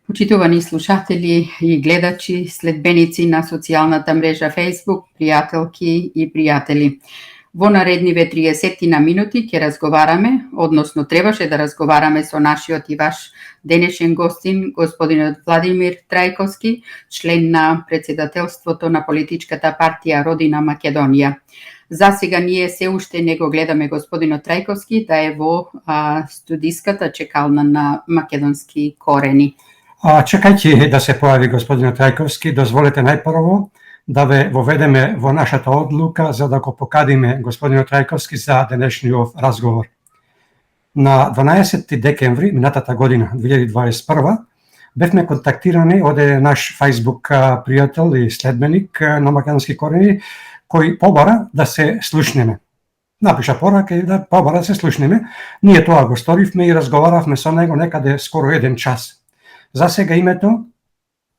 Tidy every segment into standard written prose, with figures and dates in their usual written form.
Почитувани слушатели и гледачи, следбеници на социјалната мрежа Facebook, пријателки и пријатели. Во наредниве 30 минути ќе разговараме, односно требаше да разговараме со нашиот и ваш денешен гостин, господинот Владимир Трајковски, член на председателството на политичката партија Родина Македонија. За сега ние се уште не го гледаме господинот Трајковски да е во студиската чекална на македонски корени. Чекајќи да се појави господинот Трајковски, дозволете најпрво да ве воведеме во нашата одлука за да го покадиме господинот Трајковски за денешниот разговор. На 12 декември минатата година, 2021, бевме контактирани од наш Facebook пријател и следбеник на македонски корени, кој побара да се слушнеме. Напиша порака и да побара да се слушнеме. Ние тоа го сторивме и разговаравме со него некаде скоро 1 час. За сега името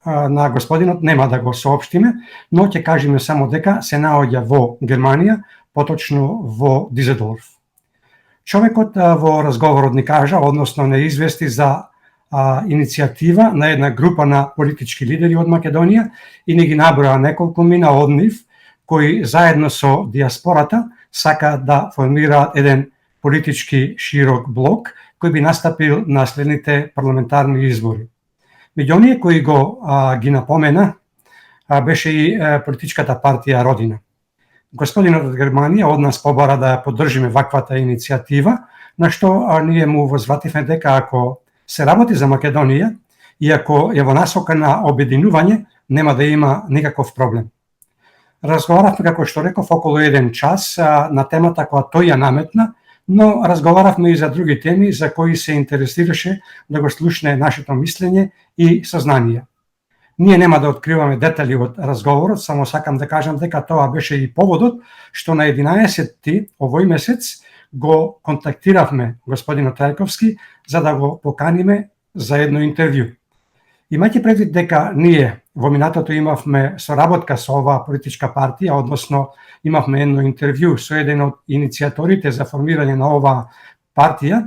на господинот нема да го соопштиме, но ќе кажеме само дека се наоѓа во Германија, поточно во Дизелдорф. Човекот во разговорот ни кажа, односно не извести за иницијатива на една група на политички лидери од Македонија и не ги наброа неколку мина од нив, кои заедно со диаспората сака да формираат еден политички широк блок кој би настапил на следните парламентарни избори. Меѓу оние кои ги напомена беше и политичката партија Родина. Господинот од Германија од нас побара да ја поддржиме ваквата иницијатива, на што ние му возвративме дека ако се работи за Македонија и ако е во насока на обединување, нема да има никаков проблем. Разговаравме, како што реков, околу 1 час на темата која тој ја наметна, но разговаравме и за други теми за кои се интересираше да го слушне нашето мислење и сознание. Ние нема да откриваме детали од разговорот, само сакам да кажам дека тоа беше и поводот што на 11 овој месец го контактиравме господинот Трајковски за да го поканиме за едно интервју. Имајќи предвид дека ние во минатото имавме соработка со оваа политичка партија, односно имавме едно интервју со еден од иницијаторите за формирање на оваа партија,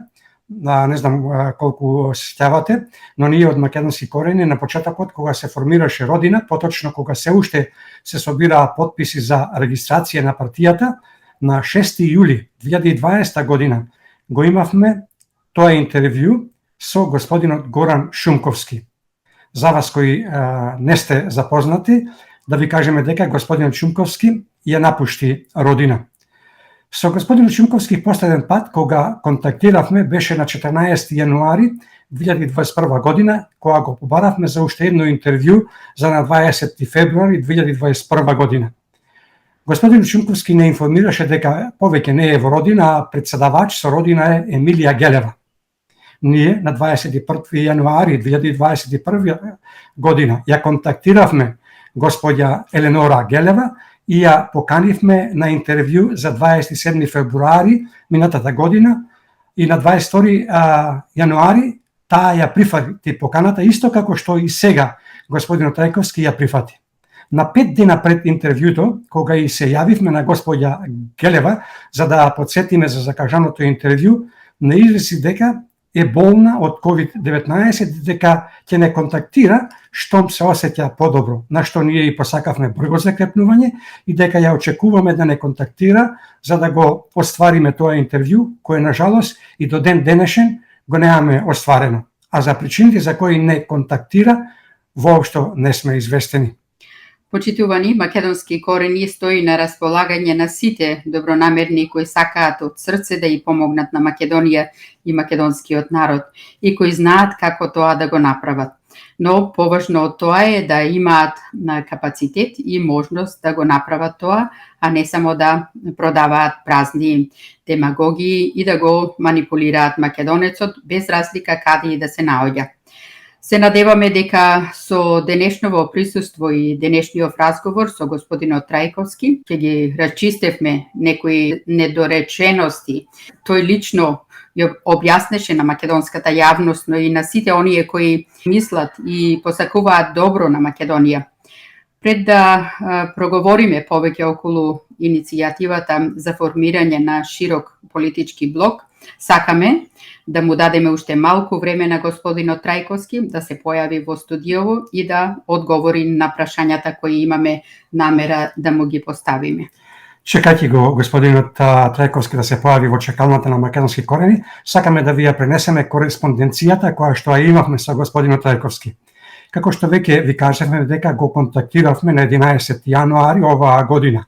не знам колку се сеќавате, но ние од македонски корени на почетокот кога се формираше Родина, поточно кога се уште се собираа потписи за регистрација на партијата, на 6 јули 2020 година го имавме тоа интервју со господинот Горан Шумковски. За вас кои не сте запознати, да ви кажеме дека господинот Шумковски ја напушти Родина. Со господинот Шумковски последен пат кога контактиравме беше на 14 јануари 2021 година, кога го побаравме за уште едно интервју за на 20 февруари 2021 година. Господинот Шумковски не информираше дека повеќе не е во Родина, а председавач со Родина е Емилија Гелева. Ние на 21 јануари 2021 година ја контактиравме господја Еленора Гелева и ја поканивме на интервју за 27 февруари минатата година и на 22 јануари таа ја прифати поканата, исто како што и сега господинот Трајковски ја прифати. На 5 дена пред интервјуто, кога и се јавивме на господја Гелева за да ја подсетиме за закажаното интервју, не извеси дека е болна од COVID-19, дека ќе не контактира штом се осеќа подобро, на што ние и посакавме брзо закрепнување и дека ја очекуваме да не контактира за да го оствариме тоа интервју, кое на жалост и до ден денешен го немаме остварено. А за причините за кои не контактира, воопшто не сме известени. Почитувани, македонски корени стои на располагање на сите добронамерни кои сакаат од срце да и помогнат на Македонија и македонскиот народ и кои знаат како тоа да го направат. Но поважно од тоа е да имаат на капацитет и можност да го направат тоа, а не само да продаваат празни демагогии и да го манипулираат македонецот без разлика каде и да се наоѓа. Се надеваме дека со денешново присуство и денешниот разговор со господинот Трајковски ќе ги расчистевме некои недоречености. Тој лично ја објаснеше на македонската јавност, но и на сите оние кои мислат и посакуваат добро на Македонија. Пред да проговориме повеќе околу иницијативата за формирање на широк политички блок, Сакаме да му дадеме уште малку време на господинот Трајковски да се појави во студиово и да одговори на прашањата кои имаме намера да му ги поставиме. Чекајќи го господинот Трајковски да се појави во чекалната на Македонски корени, сакаме да ви ја пренесеме кореспонденцијата која што ја имавме со господинот Трајковски. Како што веќе ви кажавме дека го контактиравме на 11 јануари оваа година.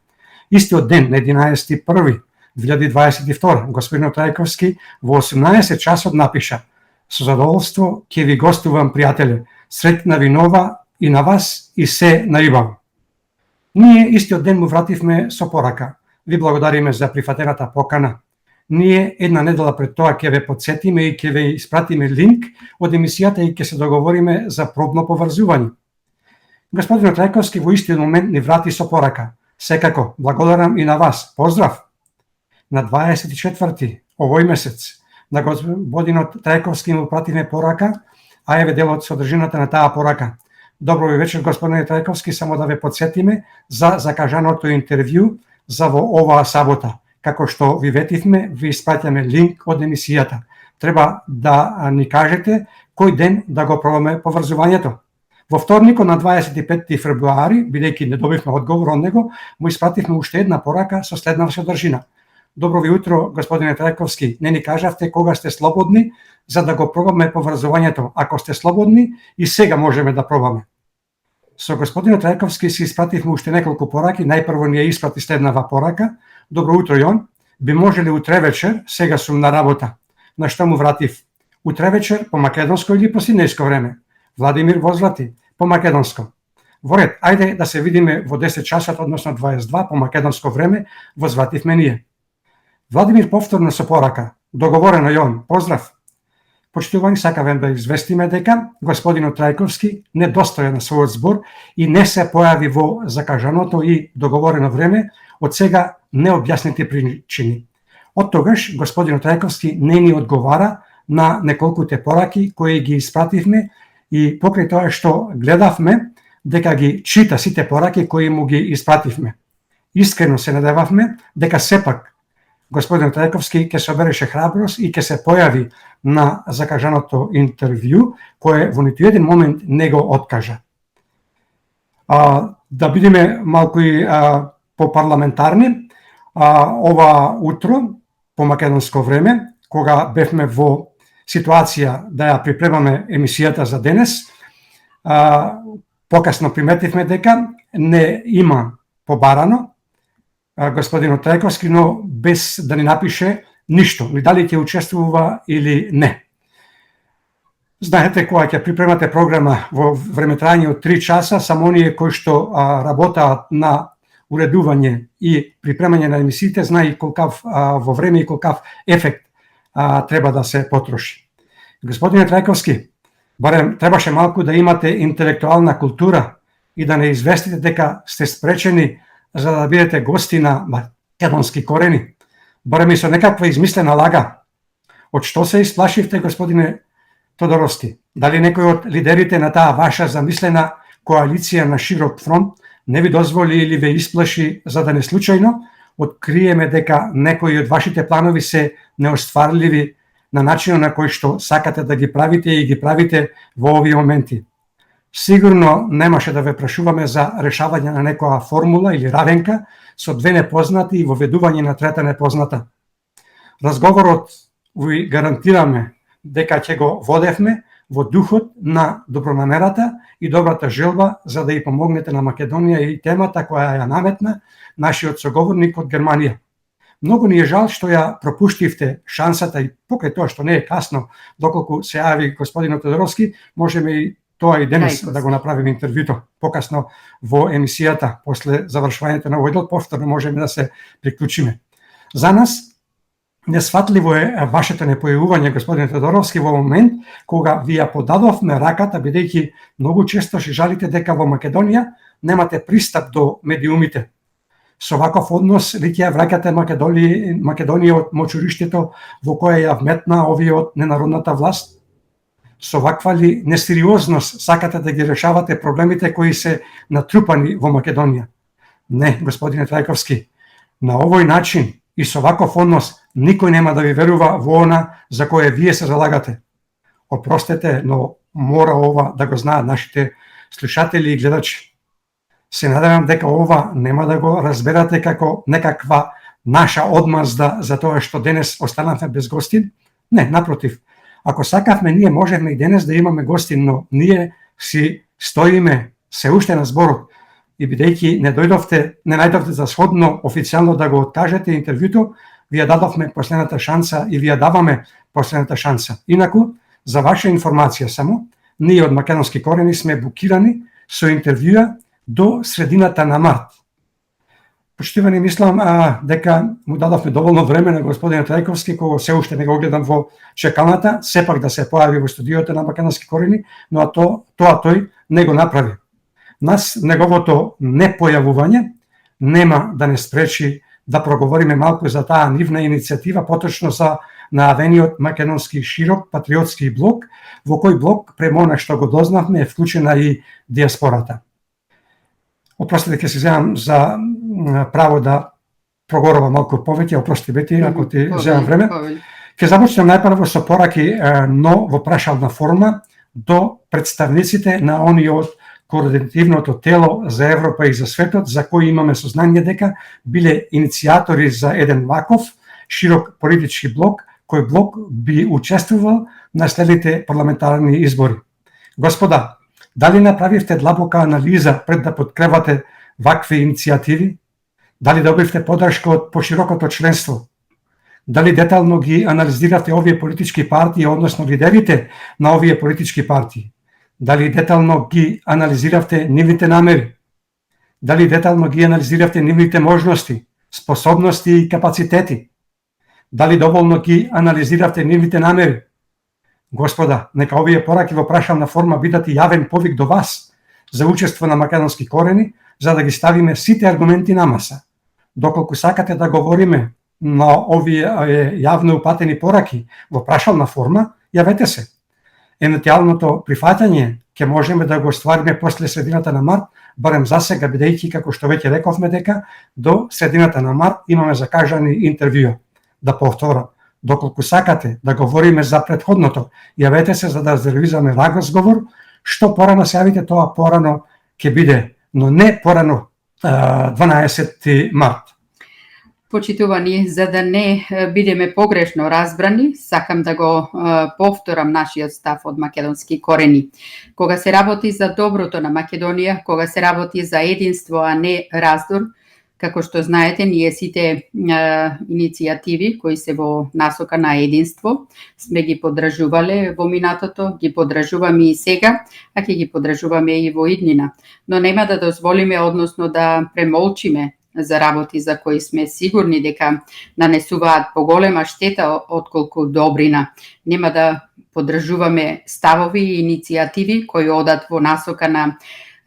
Истиот ден, на 11.1.2022, господинот Трајковски во 18 часот напиша: "Со задоволство ќе ви гостувам, пријателе. Среќна ви нова и на вас и се најубаво." Ние истиот ден му вративме со порака: "Ви благодариме за прифатената покана. Ние една недела пред тоа ќе ве подсетиме и ќе ве испратиме линк од емисијата и ќе се договориме за пробно поврзување." Господинот Трајковски во истиот момент ни врати со порака: "Секако, благодарам и на вас. Поздрав." На 24. овој месец на господинот Трајковски му пратиме порака, а еве дел од содржината на таа порака. "Добро ви вечер, господине Трајковски, само да ве подсетиме за закажаното интервју за во оваа сабота. Како што ви ветивме, ви испраќаме линк од емисијата. Треба да ни кажете кој ден да го пробаме поврзувањето." Во вторникот на 25 февруари, бидејќи не добивме одговор од него, му испративме уште една порака со следнава содржина: "Добро ви утро, господине Трајковски, не ни кажавте кога сте слободни за да го пробаме поврзувањето. Ако сте слободни, и сега можеме да пробаме." Со господинот Трајковски си испративме уште неколку пораки. Најпрво ни ја испрати следнава порака: "Добро утро, Јон, би можеле утре вечер, сега сум на работа." На што му вратив: "Утре вечер по македонско или по сиднејско време?" Владимир возврати: "По македонско." "Во ред, ајде да се видиме во 10 часот, односно 22 по македонско време", возвративме ние. Владимир повторно со порака: "Договорено, Јон, поздрав." Почитувани, сакавме да известиме дека господинот Трајковски не достоја на својот збор и не се појави во закажаното и договорено време од сега необјаснети причини. Од тогаш господинот Трајковски не ни одговара на неколкуте пораки кои ги испративме и покрај тоа што гледавме дека ги чита сите пораки кои му ги испративме. Искрено се надевавме дека сепак господин Трајковски ќе собереше храброст и ќе се појави на закажаното интервју, кое во ниту еден момент не го откажа. Да бидеме малку и попарламентарни, ова утро, по македонско време, кога бевме во ситуација да ја припремаме емисијата за денес, покасно приметивме дека не има побарано господинот Трајковски, но без да ни напише ништо, ни дали ќе учествува или не. Знаете, кога ќе припремате програма во времетрање од 3 часа, само оние кои што работаат на уредување и припремање на емисиите, знае колкав во време и колкав ефект треба да се потроши. Господине Трајковски, барем требаше малку да имате интелектуална култура и да не известите дека сте спречени за да бидете гости на македонски корени, барем и со некаква измислена лага. Од што се исплашивте, господине Тодоровски? Дали некој од лидерите на таа ваша замислена коалиција на широк фронт не ви дозволи или ве исплаши за да не случајно откриеме дека некои од вашите планови се неостварливи на начинот на кој што сакате да ги правите и ги правите во овие моменти? Сигурно немаше да ве прашуваме за решавање на некоја формула или равенка со две непознати и воведување на трета непозната. Разговорот ви гарантираме дека ќе го водевме во духот на добронамерата и добрата желба за да ја помогнете на Македонија и темата која ја наметна нашиот соговорник од Германија. Многу ни е жал што ја пропуштивте шансата и покрај тоа што не е касно, доколку се јави господинот Тодоровски, можеме и тоа и денес да го направиме интервјуто покасно во емисијата, после завршувањето на овој дел, повторно можеме да се приклучиме. За нас несфатливо е вашето непојавување, господин Тодоровски, во момент кога ви ја подадовме раката, бидејќи многу често се жалите дека во Македонија немате пристап до медиумите. Со ваков однос ли ќе ја враќате Македонија од мочуриштето во кое ја вметна овие од ненародната власт? Со ваква ли несериозност сакате да ги решавате проблемите кои се натрупани во Македонија? Не, господине Трајковски, на овој начин И со ваков однос никој нема да ви верува во она за кое вие се залагате. Опростете, но мора ова да го знаат нашите слушатели и гледачи. Се надевам дека ова нема да го разберате како некаква наша одмазда за тоа што денес останавме без гостин. Не, напротив. Ако сакавме, ние можеме и денес да имаме гостин, но ние си стоиме се уште на зборот. И бидејќи не најдовте за сходно официјално да го откажете интервјуто, ви ја дадовме последната шанса и ви ја даваме последната шанса. Инаку, за ваша информација само, ние од Македонски корени сме букирани со интервјуа до средината на март. Поштивани, мислам дека му дадовме доволно време на господинот Трајковски, кога се уште не го гледам во чекалната, сепак да се појави во студиото на Македонски корени, но тоа тој не го направи. Нас неговото непојавување нема да не спречи да проговориме малку за таа нивна иницијатива, поточно за наавениот македонски широк патриотски блок, во кој блок, према она што го дознавме, е вклучена и диаспората. Опростите, ќе се земам за право да проговорам малку повеќе, опрости Бети, ако ти земам време. Ќе започнем најпрво со пораки, но во прашална форма до представниците на ониот координативното тело за Европа и за светот, за кои имаме сознание дека биле иницијатори за еден ваков широк политички блок, кој блок би учествувал на следните парламентарни избори. Господа, дали направивте длабока анализа пред да подкрепате вакви иницијативи? Дали добивте подршка од поширокото членство? Дали детално ги анализиравте овие политички партии, односно лидерите на овие политички партии? Дали детално ги анализиравте нивните намери? Дали детално ги анализиравте нивните можности, способности и капацитети? Дали доволно ги анализиравте нивните намери? Господа, нека овие пораки во прашална форма бидат и јавен повик до вас за учество на Македонски корени, за да ги ставиме сите аргументи на маса. Доколку сакате да говориме на овие јавно упатени пораки во прашална форма, јавете се. Евентуалното прифатање ќе можеме да го оствариме после средината на март, барем за сега, бидејќи, како што веќе рековме, дека до средината на март имаме закажани интервјуа. Да повторам, доколку сакате да говориме за претходното, јавете се за да резервираме разговор, што порано се јавите, тоа порано ќе биде, но не порано 12 март. Почитувани, за да не бидеме погрешно разбрани, сакам да го повторам нашиот став од Македонски корени. Кога се работи за доброто на Македонија, кога се работи за единство, а не раздор, како што знаете, ние сите иницијативи кои се во насока на единство сме ги поддржувале во минатото, ги поддржуваме и сега, а ќе ги поддржуваме и во иднина. Но нема да дозволиме, односно да премолчиме за работи за кои сме сигурни дека нанесуваат поголема штета отколку добрина. Нема да поддржуваме ставови и иницијативи кои одат во насока на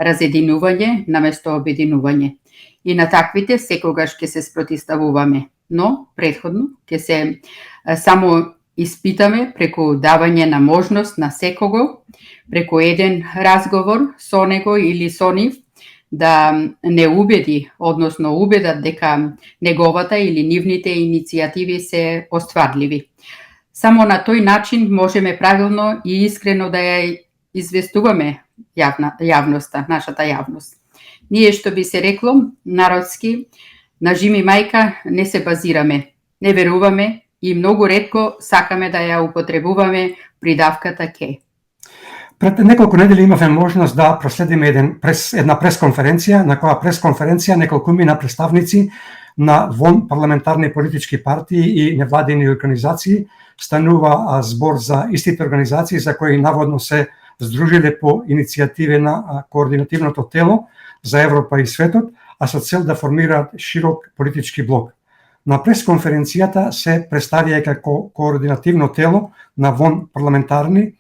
разединување наместо обединување. И на таквите секогаш ќе се спротивставуваме, но претходно ќе се само испитаме преку давање на можност на секого, преку еден разговор со него или со нив, да не убеди, односно убедат дека неговата или нивните иницијативи се остварливи. Само на тој начин можеме правилно и искрено да ја известуваме јавноста, нашата јавност. Ние, што би се рекло, народски, на Жими мајка не се базираме, не веруваме и многу ретко сакаме да ја употребуваме придавката ке. Пред неколку недели имавме можност да проследиме една пресконференција, на која пресконференција неколкумина представници на вон парламентарни политички партии и невладини организации станува збор за истите организации за кои наводно се здружиле по иницијативи на координативното тело за Европа и светот, а со цел да формираат широк политички блок. На пресконференцијата се представија како координативно тело на вон парламентарни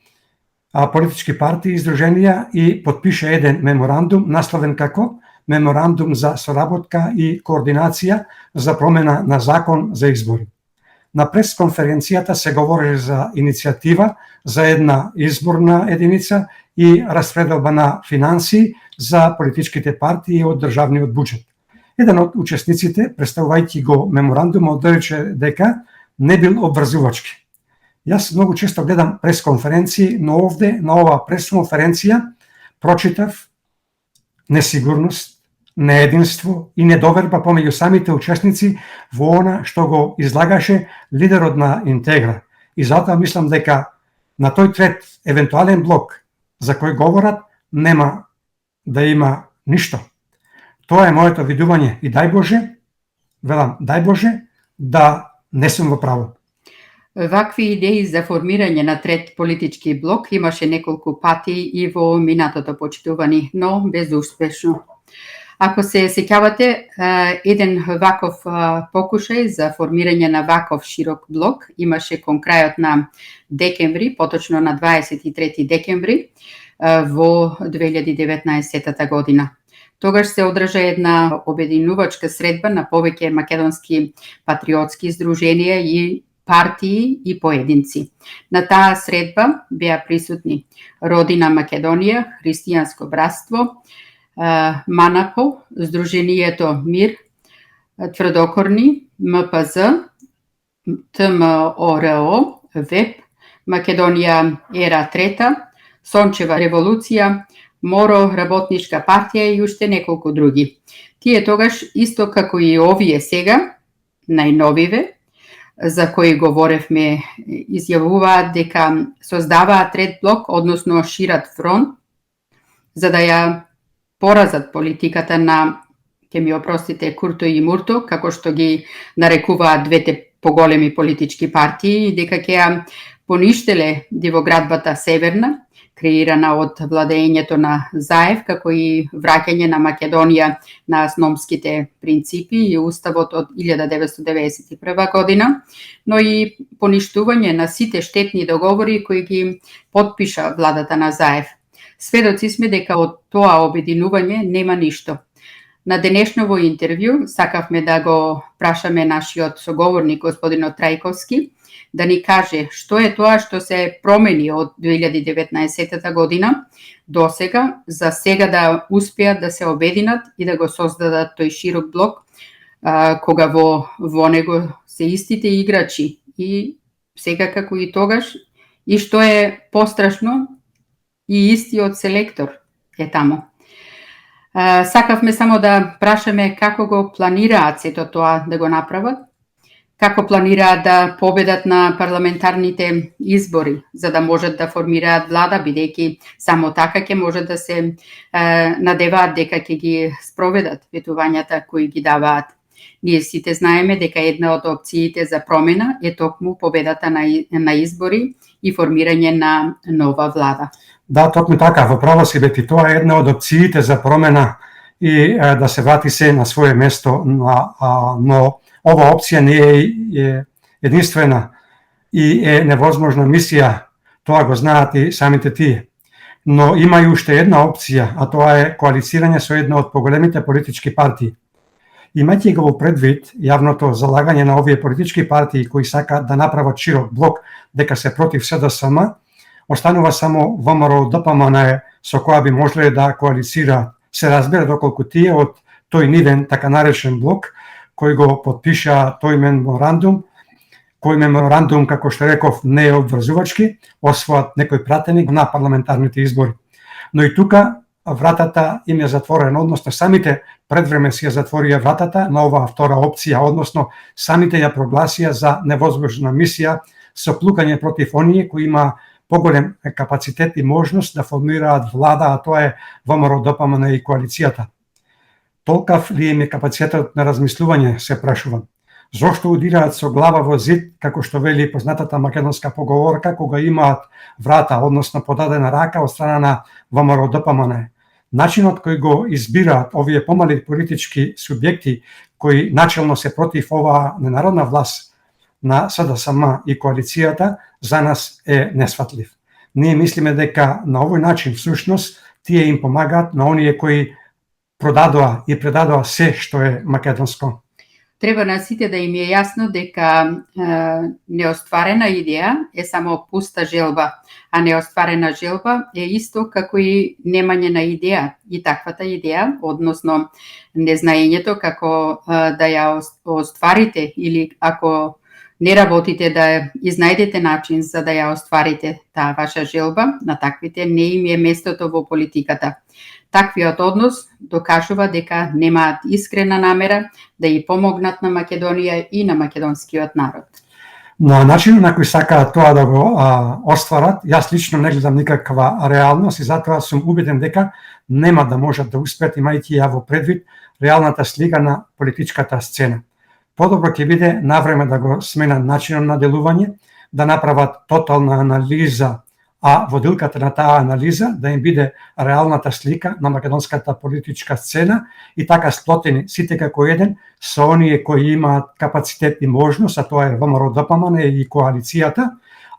политички партии и издруженија и подпише еден меморандум насловен како Меморандум за соработка и координација за промена на закон за избори. На пресконференцијата се говореше за иницијатива за една изборна единица и распределба на финанси за политичките партии од државниот буџет. Еден од учесниците, представувајќи го меморандумот, рече дека не бил обврзувачки. Јас многу често гледам пресконференции, но овде на оваа пресконференција прочитав несигурност, неединство и недоверба помеѓу самите учесници во она што го излагаше лидерот на Интегра. И затоа мислам дека на тој трет евентуален блок за кој говорат нема да има ништо. Тоа е моето видување и дај Боже, велам, дај Боже да не сум во право. Вакви идеи за формирање на трет политички блок имаше неколку пати и во минатото, почитувани, но безуспешно. Ако се сеќавате, еден ваков покушај за формирање на ваков широк блок имаше кон крајот на декември, поточно на 23 декември во 2019 година. Тогаш се одржа една обединувачка средба на повеќе македонски патриотски здруженија и партии и поединци. На таа средба беа присутни Родина Македонија, Христијанско братство, МАНАПО, Здруженијето МИР, Тврдокорни, МПЗ, ТМОРО, ВЕП, Македонија ера трета, Сончева револуција, МОРО, Работничка партија и уште неколку други. Тие тогаш, исто како и овие сега, најновиве, за кои говоревме, изјавуваат дека создаваат трет блок, односно шират фронт, за да ја поразат политиката на, ке ми опростите, Курто и Мурто, како што ги нарекуваат двете поголеми политички партии, и дека ќе ја поништеле дивоградбата Северна, креирана од владењето на Заев, како и враќање на Македонија на основските принципи и уставот од 1991 година, но и поништување на сите штетни договори кои ги потпиша владата на Заев. Сведоци сме дека од тоа обединување нема ништо. На денешново интервју сакавме да го прашаме нашиот соговорник, господинот Трајковски, да ни каже што е тоа што се промени од 2019 година до сега, за сега да успеат да се обединат и да го создадат тој широк блок, кога во него се истите играчи и сега како и тогаш, и што е пострашно, и истиот селектор е таму. Сакавме само да прашаме како го планираат сето тоа да го направат, како планираат да победат на парламентарните избори, за да можат да формираат влада, бидејќи само така ќе можат да се надеваат дека ќе ги спроведат ветувањата кои ги даваат. Ние сите знаеме дека една од опциите за промена е токму победата на избори и формирање на нова влада. Да, токму така, во право си бети, тоа е една од опциите за промена и да се врати се на свое место, но ова опција не е единствена и е невозможна мисија, тоа го знаат и самите тие. Но има и уште една опција, а тоа е коалицирање со една од поголемите политички партии. Имајќи го во предвид јавното залагање на овие политички партии кои сакаат да направат широк блок дека се против СДСМ, останува само ВМРО ДПМН со која би можеле да коалицираат. Се разбира доколку тие од тој нивен така наречен блок кој го потпиша тој меморандум, како што реков, не е обврзувачки, освојат некој пратеник на парламентарните избори. Но и тука вратата им е затворена, односно самите предвреме си ја затворија вратата на оваа втора опција, односно самите ја прогласија за невозможна мисија со плукање против оние кои има поголем капацитет и можност да формираат влада, а тоа е ВМРО ДПМН и коалицијата. Толкав ли им е капацитетот на размислување, се прашувам. Зошто удираат со глава во зид, како што вели познатата македонска поговорка, кога имаат врата, односно подадена рака од страна на ВМРО ДПМН? Начинот кој го избираат овие помали политички субјекти кои начелно се против оваа ненародна власт на СДСМ и коалицијата, за нас е несфатлив. Ние мислиме дека на овој начин, всушност, тие им помагаат на оние кои продадоа и предадоа се што е македонско. треба на сите да им е јасно дека неостварена идеја е само пуста желба, а неостварена желба е исто како и немање на идеја. И таквата идеја, односно незнаењето како да ја остварите или ако не работите да изнајдете начин за да ја остварите таа ваша желба, на таквите не им е местото во политиката. Таквиот однос докажува дека немаат искрена намера да ја помогнат на Македонија и на македонскиот народ. На начинот на кој сакаат тоа да го остварат, јас лично не гледам никаква реалност и затоа сум убеден дека нема да можат да успеат, имајќи ја во предвид реалната слика на политичката сцена. Подобро ќе биде навреме да го сменат начинот на делување, да направат тотална анализа, а водилката на таа анализа да им биде реалната слика на македонската политичка сцена и така сплотени сите како еден со оние кои имаат капацитет и можност, а тоа е ВМРО-ДПМН и коалицијата,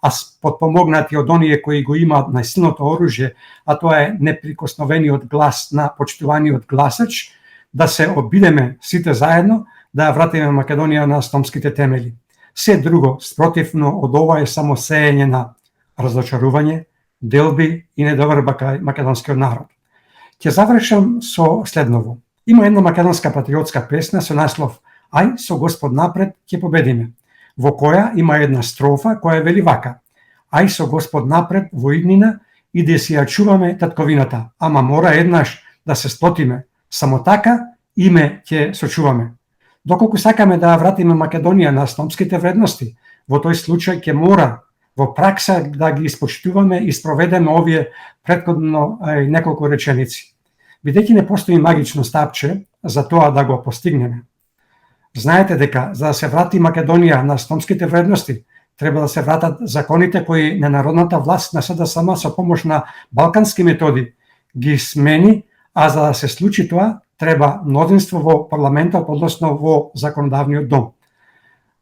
а подпомогнати од оние кои го имаат најсилното оружје, а тоа е неприкосновениот глас на почитуваниот гласач, да се обидеме сите заедно да ја вратиме Македонија на стомските темели. Се друго, спротивно од ова е само сеење на разочарување, делби и недоверба кај македонскиот народ. Ќе завршам со следново. Има една македонска патриотска песна со наслов "Ај со Господ напред ќе победиме", во која има една строфа која вели вака: "Ај со Господ напред во иднина и да си ја чуваме татковината, ама мора еднаш да се сплотиме, само така име ќе сочуваме." Доколку сакаме да вратиме Македонија на стомските вредности, во тој случај ќе мора во пракса да ги испочитуваме и спроведеме овие претходно неколку реченици. Бидејќи не постои магично стапче за тоа да го постигнеме. Знаете дека за да се врати Македонија на стомските вредности, треба да се вратат законите кои ненародната власт на СДСМ со помош на балкански методи ги смени, а за да се случи тоа, треба мнозинство во парламентот, односно во законодавниот дом.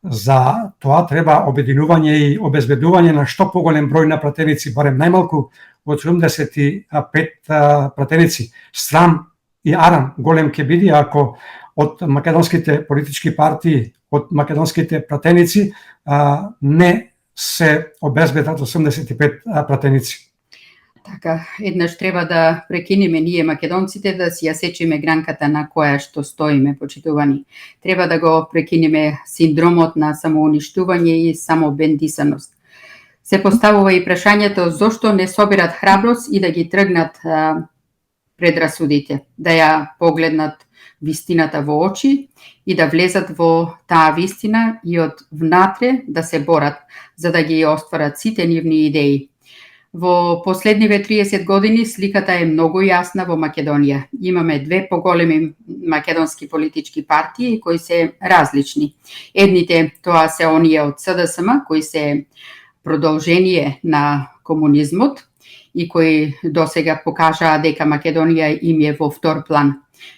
За тоа треба обединување и обезбедување на што поголем број на пратеници, барем најмалку од 75 пратеници. Срам и арам голем ќе биде ако од македонските политички партии, од македонските пратеници не се обезбедат 85 пратеници. Така, еднаш треба да прекинеме ние македонците да си ја сечиме гранката на која што стоиме, почитувани. Треба да го прекинеме синдромот на самоуништување и самобендисаност. Се поставува и прашањето зошто не собират храброст и да ги тргнат предрасудите, да ја погледнат вистината во очи и да влезат во таа вистина и од внатре да се борат, за да ги остварат сите нивни идеи. Во последниве 30 години сликата е многу јасна во Македонија. Имаме две поголеми македонски политички партии кои се различни. Едните тоа се оние од СДСМ кои се продолжение на комунизмот и кои досега покажаа дека Македонија им е во втор план,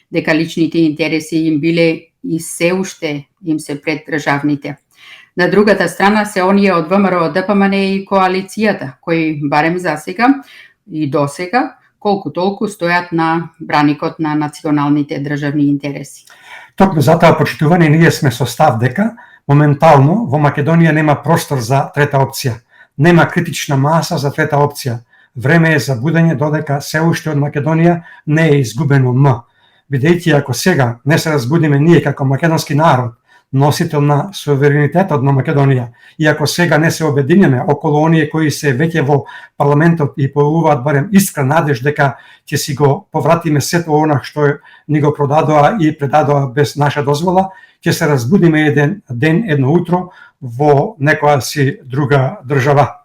дека личните интереси им биле и се уште им се пред државните. На другата страна се оние од ВМРО, ДПМН и коалицијата, кои барем за сега и досега колку толку стојат на браникот на националните државни интереси. Токму затоа, почитувани, ние сме со став дека моментално во Македонија нема простор за трета опција. Нема критична маса за трета опција. Време е за будење додека се уште од Македонија не е изгубено м. Бидејќи ако сега не се разбудиме ние како македонски народ, носител на суверенитетот на Македонија, и ако сега не се обединеме околу оние кои се веќе во парламентот и појавуваат барем искрен надеж дека ќе си го повратиме сето она што ни го продадоа и предадоа без наша дозвола, ќе се разбудиме еден ден, едно утро во некоја си друга држава.